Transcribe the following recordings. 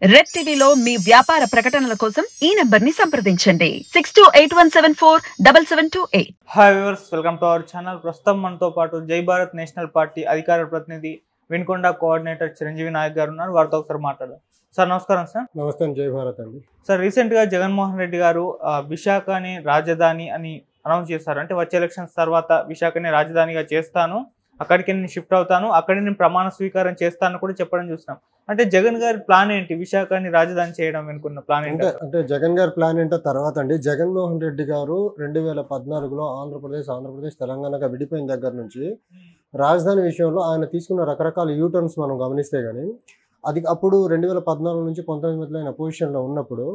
Red టీవీలో మీ వ్యాపార ప్రకటనల కోసం ఈ నంబర్ ని సంప్రదించండి 6281747728. Hi viewers, welcome to our channel. ప్రస్తుతం మనతో పాటు జై భారత్ నేషనల్ పార్టీ అధికార ప్రతినిధి వినుకొండ కోఆర్డినేటర్ చిరంజీవి నాయక్ గారు ఉన్నారు. వారితో ఒకసారి మాట్లాడదాం. సార్ నమస్కారం. సార్ నమస్తే. జై భారత్ అండి. సార్, రీసెంట్గా జగన్మోహన్ రెడ్డి గారు విశాఖని రాజధాని అని అనౌన్స్ చేశారు. అంటే వచ్చే ఎలక్షన్స్ తర్వాత విశాఖని రాజధానిగా చేస్తాను, అక్కడికి నేను షిఫ్ట్ అవుతాను, అక్కడి నేను ప్రమాణ స్వీకారం చేస్తాను కూడా చెప్పడం చూస్తున్నాం. అంటే జగన్ గారి ప్లాన్ ఏంటి? విశాఖని రాజధాని చేయడం వెనుకున్న ప్లాన్ ఏంటి? అంటే జగన్ గారి ప్లాన్ ఏంటో తర్వాత అండి. జగన్మోహన్ రెడ్డి గారు 2014లో ఆంధ్రప్రదేశ్ తెలంగాణగా విడిపోయిన దగ్గర నుంచి రాజధాని విషయంలో ఆయన తీసుకున్న రకరకాల యూటర్న్స్ మనం గమనిస్తే కానీ అది అప్పుడు 2014 నుంచి 19 మధ్యలో ఆయన పొజిషన్లో ఉన్నప్పుడు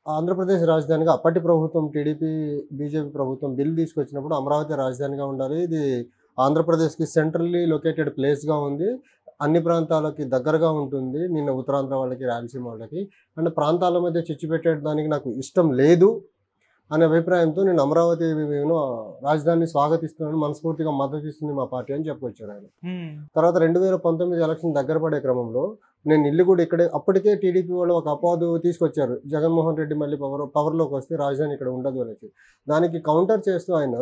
ఆంధ్రప్రదేశ్ రాజధానిగా అప్పటి ప్రభుత్వం టీడీపీ బీజేపీ ప్రభుత్వం బిల్ తీసుకొచ్చినప్పుడు అమరావతి రాజధానిగా ఉండాలి, ఇది ఆంధ్రప్రదేశ్కి సెంట్రల్లీ లొకేటెడ్ ప్లేస్గా ఉంది, అన్ని ప్రాంతాలకి దగ్గరగా ఉంటుంది, నిన్న ఉత్తరాంధ్ర వాళ్ళకి రాయలసీమ వాళ్ళకి అంటే ప్రాంతాల మధ్య చిచ్చు పెట్టడానికి నాకు ఇష్టం లేదు అనే అభిప్రాయంతో నేను అమరావతి రాజధానిని స్వాగతిస్తున్నాను, మనస్ఫూర్తిగా మద్దతు ఇస్తుంది మా పార్టీ అని చెప్పుకొచ్చారు ఆయన. తర్వాత 2019 ఎలక్షన్ దగ్గర పడే క్రమంలో నేను ఇల్లు కూడా ఇక్కడే, అప్పటికే టీడీపీ వాళ్ళు ఒక అపాదు తీసుకొచ్చారు, జగన్మోహన్ రెడ్డి మళ్ళీ పవర్లోకి వస్తే రాజధాని ఇక్కడ ఉండదు అనేసి. దానికి కౌంటర్ చేస్తూ ఆయన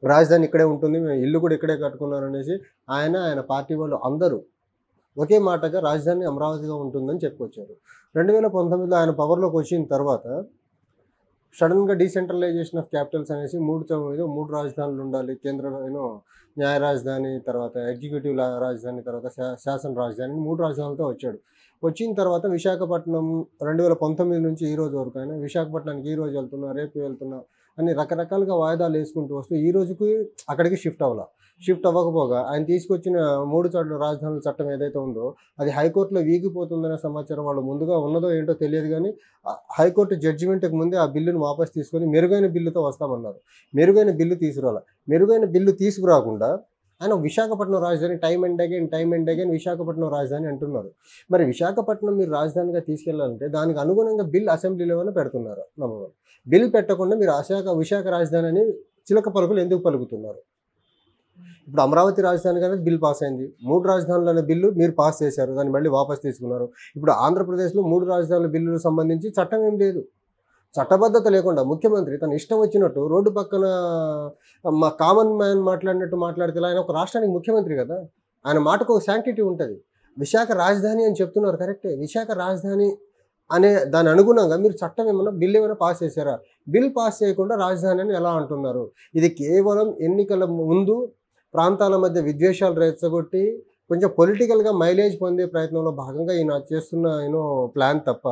రాజధాని ఇక్కడే ఉంటుంది, మేము ఇల్లు కూడా ఇక్కడే కట్టుకున్నాను అనేసి ఆయన పార్టీ వాళ్ళు అందరూ ఒకే మాటగా రాజధాని అమరావతిగా ఉంటుందని చెప్పుకొచ్చారు. 2019లో ఆయన పవర్లోకి వచ్చిన తర్వాత సడన్గా డీసెంట్రలైజేషన్ ఆఫ్ క్యాపిటల్స్ అనేసి మూడు రాజధానులు ఉండాలి, కేంద్ర న్యాయ రాజధాని, తర్వాత ఎగ్జిక్యూటివ్ రాజధాని, తర్వాత శాసన రాజధాని, 3 రాజధానులతో వచ్చాడు. వచ్చిన తర్వాత విశాఖపట్నం 2019 నుంచి ఈ రోజు వరకు ఆయన విశాఖపట్నానికి ఈ రోజు వెళ్తున్నా, రేపు వెళ్తున్నా అని రకరకాలుగా వాయిదాలు వేసుకుంటూ వస్తూ ఈ రోజుకి అక్కడికి షిఫ్ట్ అవ్వకపోగా ఆయన తీసుకొచ్చిన 3 చోట్ల రాజధానుల చట్టం ఏదైతే ఉందో అది హైకోర్టులో వీగిపోతుందనే సమాచారం వాళ్ళు ముందుగా ఉన్నదో ఏంటో తెలియదు, కానీ హైకోర్టు జడ్జిమెంట్కి ముందే ఆ బిల్లును వాపసు తీసుకొని మెరుగైన బిల్లుతో వస్తామన్నారు. మెరుగైన బిల్లు తీసుకురాకుండా ఆయన విశాఖపట్నం రాజధాని టైం అండ్ అగైన్ విశాఖపట్నం రాజధాని అంటున్నారు. మరి విశాఖపట్నం మీరు రాజధానిగా తీసుకెళ్లాలంటే దానికి అనుగుణంగా బిల్ అసెంబ్లీలోనే పెడుతున్నారు. నంబర్ 1. బిల్ పెట్టకుండా మీరు విశాఖ రాజధాని అని చిలక పలుకులు ఎందుకు పలుకుతున్నారు? ఇప్పుడు అమరావతి రాజధాని కానీ బిల్ పాస్ అయింది, 3 రాజధానులు అనే బిల్లు మీరు పాస్ చేశారు, దాన్ని మళ్ళీ వాపస్ తీసుకున్నారు. ఇప్పుడు ఆంధ్రప్రదేశ్లో 3 రాజధానుల బిల్లులకు సంబంధించి చట్టం ఏం లేదు, చట్టబద్ధత లేకుండా ముఖ్యమంత్రి తన ఇష్టం వచ్చినట్టు రోడ్డు పక్కన మా కామన్ మ్యాన్ మాట్లాడినట్టు మాట్లాడితే ఆయన ఒక రాష్ట్రానికి ముఖ్యమంత్రి కదా, ఆయన మాటకు ఒక శాంక్టిటీ ఉంటుంది. విశాఖ రాజధాని అని చెప్తున్నారు, కరెక్టే, విశాఖ రాజధాని అనే దాని అనుగుణంగా మీరు చట్టం బిల్ ఏమైనా పాస్ చేశారా? బిల్ పాస్ చేయకుండా రాజధాని అని ఎలా అంటున్నారు? ఇది కేవలం ఎన్నికల ముందు ప్రాంతాల మధ్య విద్వేషాలు రెచ్చగొట్టి కొంచెం పొలిటికల్గా మైలేజ్ పొందే ప్రయత్నంలో భాగంగా ఈయన చేస్తున్న ప్లాన్ తప్ప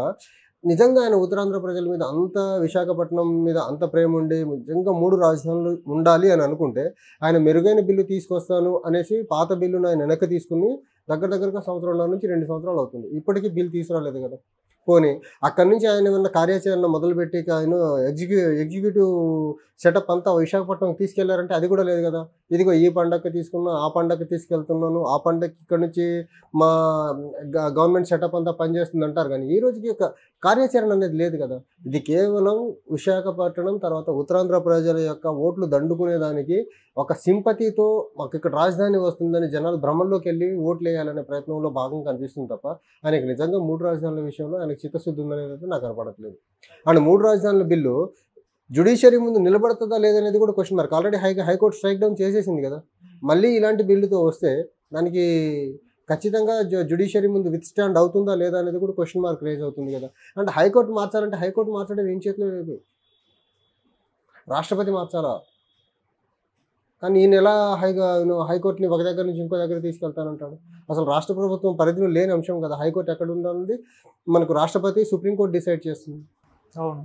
నిజంగా ఆయన ఉత్తరాంధ్ర ప్రజల మీద అంత, విశాఖపట్నం మీద అంత ప్రేమ ఉండి నిజంగా 3 రాజధానులు ఉండాలి అని అనుకుంటే ఆయన మెరుగైన బిల్లు తీసుకొస్తాను అనేసి పాత బిల్లును ఆయన వెనక్కి తీసుకుని దగ్గరగా సంవత్సరంలో నుంచి 2 సంవత్సరాలు అవుతుంది, ఇప్పటికీ బిల్ తీసుకురాలేదు కదా. పోనీ అక్కడి నుంచి ఆయన ఏమన్నా కార్యాచరణ మొదలుపెట్టి ఆయన ఎగ్జిక్యూటివ్ సెటప్ అంతా విశాఖపట్నం తీసుకెళ్లారంటే అది కూడా లేదు కదా. ఇదిగో ఈ పండగకి తీసుకున్నా, ఆ పండగకి తీసుకెళ్తున్నాను, ఆ పండగకి ఇక్కడ నుంచి మా గవర్నమెంట్ సెటప్ అంతా పనిచేస్తుంది అంటారు, కానీ ఈ రోజుకి ఒక కార్యాచరణ అనేది లేదు కదా. ఇది కేవలం విశాఖపట్నం తర్వాత ఉత్తరాంధ్ర ప్రజల యొక్క ఓట్లు దండుకునేదానికి ఒక సింపతితో మాకు ఇక్కడ రాజధాని వస్తుందని జనాలు భ్రమంలోకి వెళ్ళి ఓట్లు వేయాలనే ప్రయత్నంలో భాగం కనిపిస్తుంది తప్ప ఆయనకి నిజంగా 3 రాజధానుల విషయంలో ఆయనకు చిత్తశుద్ధి ఉందనేది అయితే నాకు కనపడట్లేదు. అండ్ 3 రాజధానుల బిల్లు జ్యుడిషియరీ ముందు నిలబడుతుందా లేదనేది కూడా question mark. Already high court strike down చేసేసింది కదా, మళ్ళీ ఇలాంటి బిల్లుతో వస్తే దానికి ఖచ్చితంగా జ్యుడిషియరీ ముందు విత్ స్టాండ్ అవుతుందా లేదా అనేది కూడా క్వశ్చన్ మార్క్ రేజ్ అవుతుంది కదా. అంటే హైకోర్టు మార్చాలంటే హైకోర్టు మార్చడం ఏం చేతిలో లేదు, రాష్ట్రపతి మార్చాలా. కానీ ఈయన ఎలా హైకోర్టుని ఒక దగ్గర నుంచి ఇంకో దగ్గర తీసుకెళ్తానంటాడు? అసలు రాష్ట్ర ప్రభుత్వం పరిధిలో లేని అంశం కదా, హైకోర్టు ఎక్కడ ఉండాలి, మనకు రాష్ట్రపతి సుప్రీంకోర్టు డిసైడ్ చేస్తుంది. అవును.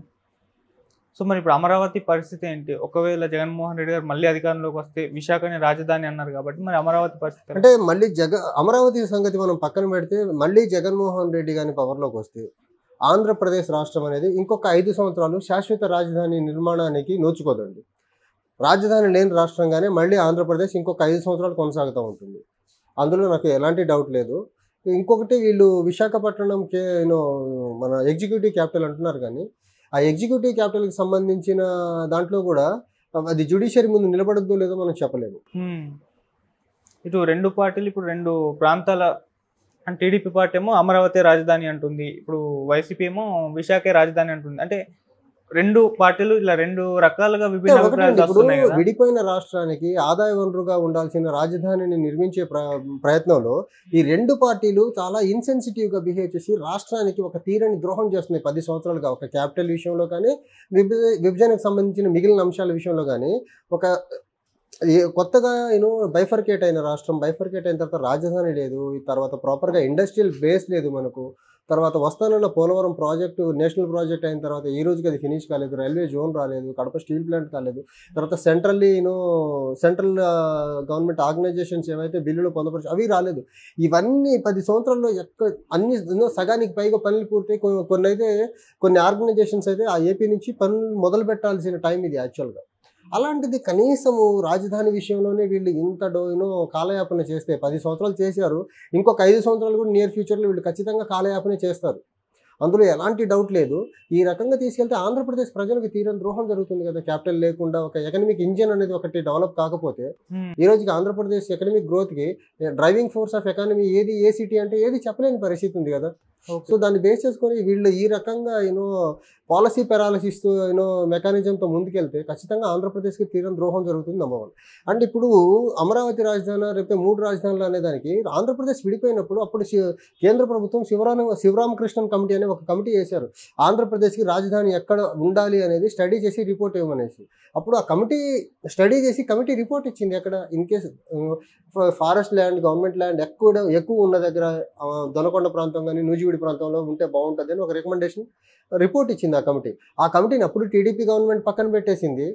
సో మరి ఇప్పుడు అమరావతి పరిస్థితి ఏంటి? ఒకవేళ జగన్మోహన్ రెడ్డి గారు మళ్ళీ అధికారంలోకి వస్తే విశాఖని రాజధాని అన్నారు కాబట్టి మరి అమరావతి పరిస్థితి అంటే మళ్ళీ అమరావతి సంగతి మనం పక్కన పెడితే మళ్ళీ జగన్మోహన్ రెడ్డి గారిని పవర్లోకి వస్తే ఆంధ్రప్రదేశ్ రాష్ట్రం అనేది ఇంకొక 5 సంవత్సరాలు శాశ్వత రాజధాని నిర్మాణానికి నోచుకోదండి. రాజధాని లేని రాష్ట్రంగానే మళ్ళీ ఆంధ్రప్రదేశ్ ఇంకొక 5 సంవత్సరాలు కొనసాగుతూ ఉంటుంది, అందులో నాకు ఎలాంటి డౌట్ లేదు. ఇంకొకటి వీళ్ళు విశాఖపట్నంకి మన ఎగ్జిక్యూటివ్ క్యాపిటల్ అంటున్నారు, కానీ ఆ ఎగ్జిక్యూటివ్ క్యాపిటల్కి సంబంధించిన దాంట్లో కూడా అది జ్యుడిషియరీ ముందు నిలబడద్దో లేదో మనం చెప్పలేము. ఇటు 2 పార్టీలు ఇప్పుడు 2 ప్రాంతాల అండ్ టీడీపీ పార్టీ ఏమో అమరావతి రాజధాని అంటుంది, ఇప్పుడు వైసీపీ ఏమో విశాఖే రాజధాని అంటుంది. అంటే రెండు పార్టీలు ఇలా రెండు రకాలుగా విభిన్న అభిప్రాయాలు ఇప్పుడు వస్తున్నాయి కదా. విడిపోయిన రాష్ట్రానికి ఆదాయ వనరుగా ఉండాల్సిన రాజధానిని నిర్మించే ప్రయత్నంలో ఈ రెండు పార్టీలు చాలా ఇన్సెన్సిటివ్ గా బిహేవ్ చేసి రాష్ట్రానికి ఒక తీరని ద్రోహం చేస్తున్నాయి 10 సంవత్సరాలుగా. ఒక క్యాపిటల్ విషయంలో కానీ విభజనకు సంబంధించిన మిగిలిన అంశాల విషయంలో కానీ ఒక కొత్తగా బైఫర్కేట్ అయిన రాష్ట్రం, బైఫర్కేట్ అయిన తర్వాత రాజధాని లేదు, తర్వాత ప్రాపర్గా ఇండస్ట్రియల్ బేస్ లేదు మనకు, తర్వాత వస్తానన్న పోలవరం ప్రాజెక్టు నేషనల్ ప్రాజెక్ట్ అయిన తర్వాత ఈ రోజుకి అది ఫినిష్ కాలేదు, రైల్వే జోన్ రాలేదు, కడప స్టీల్ ప్లాంట్ కాలేదు, తర్వాత సెంట్రల్ గవర్నమెంట్ ఆర్గనైజేషన్స్ ఏవైతే బిల్లులు పొందపరిచి అవి రాలేదు. ఇవన్నీ 10 సంవత్సరాల్లో అన్ని సగానికి పైగా పనులు పూర్తి. కొన్ని ఆర్గనైజేషన్స్ అయితే ఆ ఏపీ నుంచి పనులు మొదలు పెట్టాల్సిన టైం ఇది యాక్చువల్గా. అలాంటిది కనీసము రాజధాని విషయంలోనే వీళ్ళు ఇంత కాలయాపన చేస్తే 10 సంవత్సరాలు చేశారు, ఇంకొక 5 సంవత్సరాలు కూడా నియర్ ఫ్యూచర్లో వీళ్ళు ఖచ్చితంగా కాలయాపన చేస్తారు, అందులో ఎలాంటి డౌట్ లేదు. ఈ రకంగా తీసుకెళ్తే ఆంధ్రప్రదేశ్ ప్రజలకు తీరని ద్రోహం జరుగుతుంది కదా. క్యాపిటల్ లేకుండా ఒక ఎకనమిక్ ఇంజిన్ అనేది ఒకటి డెవలప్ కాకపోతే ఈ రోజుకి ఆంధ్రప్రదేశ్ ఎకనమిక్ గ్రోత్కి డ్రైవింగ్ ఫోర్స్ ఆఫ్ ఎకానమీ ఏది, ఏ సిటీ అంటే ఏది చెప్పలేని పరిస్థితి ఉంది కదా. సో దాన్ని బేస్ చేసుకొని వీళ్ళు ఈ రకంగా పాలసీ పెరాలసిస్ మెకానిజంతో ముందుకెళ్తే ఖచ్చితంగా ఆంధ్రప్రదేశ్కి తీరం ద్రోహం జరుగుతుంది నెంబర్ 1. అండ్ ఇప్పుడు అమరావతి రాజధాని రేపు 3 రాజధానులు అనేదానికి ఆంధ్రప్రదేశ్ విడిపోయినప్పుడు అప్పుడు కేంద్ర ప్రభుత్వం శివరామకృష్ణన్ కమిటీ అనే ఒక కమిటీ వేశారు, ఆంధ్రప్రదేశ్కి రాజధాని ఎక్కడ ఉండాలి అనేది స్టడీ చేసి రిపోర్ట్ ఇవ్వమనేసి. అప్పుడు ఆ కమిటీ స్టడీ చేసి కమిటీ రిపోర్ట్ ఇచ్చింది. ఎక్కడ in case forest land, government land ఎక్కువ ఉన్న దగ్గర దొనకొండ ప్రాంతం కానీ నూజివీడి ప్రాంతంలో ఉంటే బాగుంటుంది అని ఒక రికమెండేషన్ రిపోర్ట్ ఇచ్చింది ఆ కమిటీ. ఆ కమిటీని అప్పుడు టీడీపీ గవర్నమెంట్ పక్కన పెట్టేసింది,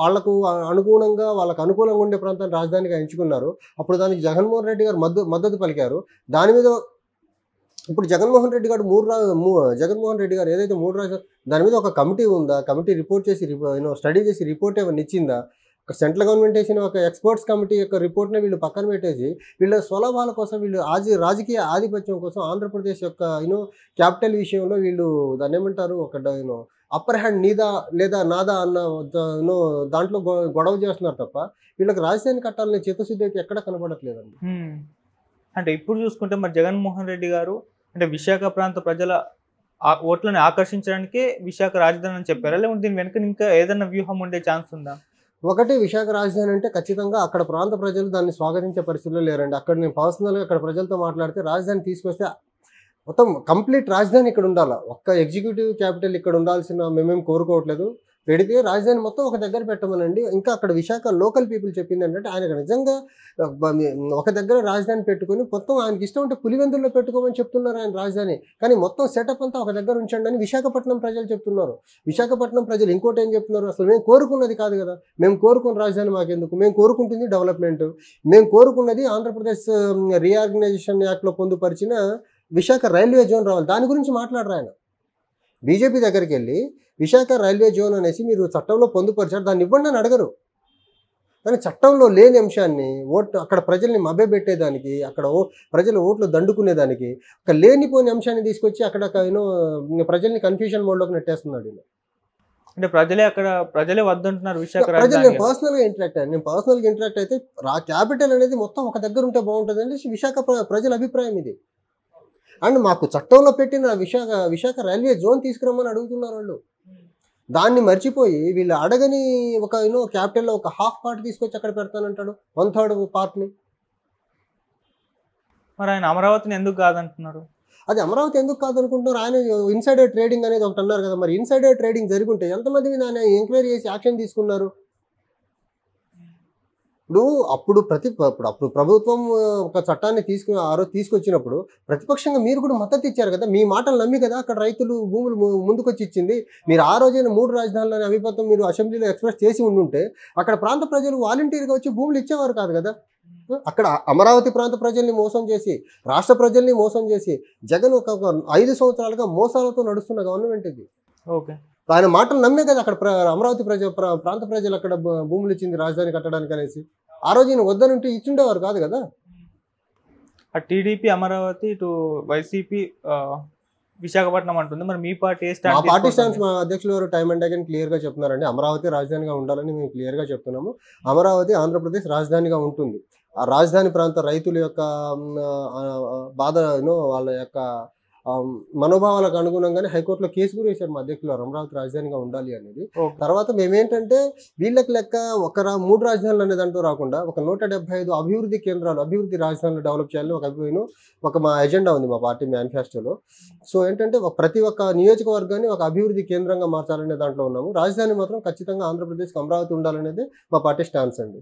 వాళ్ళకు అనుగుణంగా వాళ్ళకు అనుకూలంగా ఉండే ప్రాంతాన్ని రాజధానిగా ఎంచుకున్నారు. అప్పుడు దానికి జగన్మోహన్ రెడ్డి గారు మద్దతు పలికారు. దాని మీద ఇప్పుడు జగన్మోహన్ రెడ్డి గారు ఏదైతే 3 రాజధానులు దాని మీద ఒక కమిటీ ఉందా, కమిటీ రిపోర్ట్ చేసి స్టడీ చేసి రిపోర్ట్ ఏమైనా ఇచ్చిందా? సెంట్రల్ గవర్నమెంట్ వేసిన ఒక ఎక్స్పర్ట్స్ కమిటీ యొక్క రిపోర్ట్ని వీళ్ళు పక్కన పెట్టేసి వీళ్ళ స్వలాభాల కోసం, వీళ్ళు రాజకీయ ఆధిపత్యం కోసం ఆంధ్రప్రదేశ్ యొక్క క్యాపిటల్ విషయంలో వీళ్ళు దాన్ని ఏమంటారు ఒక అప్పర్ హ్యాండ్ నీదా లేదా నాదా అన్న దాంట్లో గొడవ చేస్తున్నారు తప్ప వీళ్ళకి రాజధాని కట్టాలనే చిత్తశుద్ధి అయితే ఎక్కడ కనబడట్లేదండి. అంటే ఇప్పుడు చూసుకుంటే మరి జగన్మోహన్ రెడ్డి గారు అంటే విశాఖ ప్రాంత ప్రజల ఓట్లను ఆకర్షించడానికే విశాఖ రాజధాని అని చెప్పారా, లేకుంటే దీని వెనుక ఇంకా ఏదైనా వ్యూహం ఉండే ఛాన్స్ ఉందా? ఒకటి, విశాఖ రాజధాని అంటే ఖచ్చితంగా అక్కడ ప్రాంత ప్రజలు దాన్ని స్వాగతించే పరిస్థితుల్లో లేరండి. అక్కడ నేను పర్సనల్గా అక్కడ ప్రజలతో మాట్లాడితే రాజధాని తీసుకొస్తే మొత్తం కంప్లీట్ రాజధాని ఇక్కడ ఉండాలి, ఒక్క ఎగ్జిక్యూటివ్ క్యాపిటల్ ఇక్కడ ఉండాల్సిన మేమేం కోరుకోవట్లేదు, పెడితే రాజధాని మొత్తం ఒక దగ్గర పెట్టమనండి. ఇంకా అక్కడ విశాఖ లోకల్ పీపుల్ చెప్పింది ఏంటంటే ఆయనకు నిజంగా ఒక దగ్గర రాజధాని పెట్టుకుని మొత్తం ఆయనకి ఇష్టం ఉంటే పులివెందుల్లో పెట్టుకోమని చెప్తున్నారు ఆయన రాజధాని, కానీ మొత్తం సెటప్ అంతా ఒక దగ్గర ఉంచండి అని విశాఖపట్నం ప్రజలు చెప్తున్నారు. విశాఖపట్నం ప్రజలు ఇంకోటి ఏం చెప్తున్నారు, అసలు మేము కోరుకున్నది కాదు కదా, మేము కోరుకున్న రాజధాని మాకెందుకు, మేము కోరుకుంటుంది డెవలప్మెంట్, మేము కోరుకున్నది ఆంధ్రప్రదేశ్ రీఆర్గనైజేషన్ యాక్ట్లో పొందుపరిచిన విశాఖ రైల్వే జోన్ రావాలి, దాని గురించి మాట్లాడరు ఆయన. బీజేపీ దగ్గరికి వెళ్ళి విశాఖ రైల్వే జోన్ అనేసి మీరు చట్టంలో పొందుపరిచారు, దాన్ని ఇవ్వండి అని అడగరు. కానీ చట్టంలో లేని అంశాన్ని అక్కడ ప్రజల్ని మభ్యపెట్టేదానికి, అక్కడ ప్రజల ఓట్లు దండుకునేదానికి ఒక లేనిపోని అంశాన్ని తీసుకొచ్చి అక్కడ ప్రజల్ని కన్ఫ్యూజన్ మోడ్లోకి నెట్టేస్తున్నాడు. అంటే ప్రజలే వద్దంటున్నారు విశాఖ ప్రజలు. నేను పర్సనల్గా ఇంటరాక్ట్ అయితే క్యాపిటల్ అనేది మొత్తం ఒక దగ్గర ఉంటే బాగుంటుంది అంటే విశాఖ ప్రజల అభిప్రాయం ఇది. అండ్ మాకు చట్టంలో పెట్టిన విశాఖ రైల్వే జోన్ తీసుకురమ్మని అడుగుతున్నారు వాళ్ళు. దాన్ని మర్చిపోయి వీళ్ళు అడగని ఒక క్యాపిటల్లో ఒక హాఫ్ పార్ట్ తీసుకొచ్చి అక్కడ పెడతానంటాడు, 1/3 పార్ట్ని. మరి ఆయన అమరావతిని ఎందుకు కాదంటున్నారు? అది అమరావతి ఎందుకు కాదనుకుంటున్నారు? ఆయన ఇన్సైడర్ ట్రేడింగ్ అనేది ఒకటి అన్నారు కదా, మరి ఇన్సైడర్ ట్రేడింగ్ జరుగుంటే ఎంతమంది మీద ఆయన ఎంక్వైరీ చేసి యాక్షన్ తీసుకున్నారు? అప్పుడు ప్రభుత్వం ఒక చట్టాన్ని తీసుకొచ్చినప్పుడు ప్రతిపక్షంగా మీరు కూడా మద్దతు ఇచ్చారు కదా, మీ మాటలు నమ్మి కదా అక్కడ రైతులు భూములు ముందుకొచ్చి ఇచ్చింది. మీరు ఆ రోజైన 3 రాజధానులని అభిప్రాయం మీరు అసెంబ్లీలో ఎక్స్ప్రెస్ చేసి ఉండుంటే అక్కడ ప్రాంత ప్రజలు వాలంటీర్గా వచ్చి భూములు ఇచ్చేవారు కాదు కదా. అక్కడ అమరావతి ప్రాంత ప్రజల్ని మోసం చేసి, రాష్ట్ర ప్రజల్ని మోసం చేసి జగన్ ఒక 5 సంవత్సరాలుగా మోసాలతో నడుస్తున్న గవర్నమెంట్ ఇది. ఓకే, ఆయన మాటలు నమ్మే కదా అక్కడ అమరావతి ప్రాంత ప్రజలు అక్కడ భూములు ఇచ్చింది రాజధాని కట్టడానికి అనేసి. ఆ రోజు ఈయన వద్దనుంటే ఇచ్చిండేవారు కాదు కదా. టీడీపీ అమరావతి, ఇటు వైసీపీ విశాఖపట్నం అంటుంది. మరి మీ పార్టీ ఏ మా స్టాండ్ పార్టీ స్టాన్స్ తీసుకుంటుంది? మా అధ్యక్షులు గారు టైం అండ్ అగైన్ క్లియర్ గా చెప్తున్నారండి. అమరావతి రాజధానిగా ఉండాలని మేము క్లియర్ గా చెప్తున్నాము. అమరావతి ఆంధ్రప్రదేశ్ రాజధానిగా ఉంటుంది. ఆ రాజధాని ప్రాంత రైతుల యొక్క బాధను వాళ్ళ యొక్క మనోభావాలకు అనుగుణంగానే హైకోర్టులో కేసు కూడా వేశారు మా అధ్యక్షులు గారు, అమరావతి రాజధానిగా ఉండాలి అనేది. ఓకే. తర్వాత మేమేంటంటే వీళ్ళకి లెక్క మూడు రాజధానులు అనేది అంటూ రాకుండా ఒక 175 అభివృద్ధి కేంద్రాలు, అభివృద్ధి రాజధానులు డెవలప్ చేయాలని ఒక మా ఎజెండా ఉంది మా పార్టీ మేనిఫెస్టోలో. సో ఏంటంటే ప్రతి ఒక్క నియోజకవర్గాన్ని ఒక అభివృద్ధి కేంద్రంగా మార్చాలనే దాంట్లో ఉన్నాము. రాజధాని మాత్రం ఖచ్చితంగా ఆంధ్రప్రదేశ్కి అమరావతి ఉండాలనేది మా పార్టీ స్టాన్స్ అండి.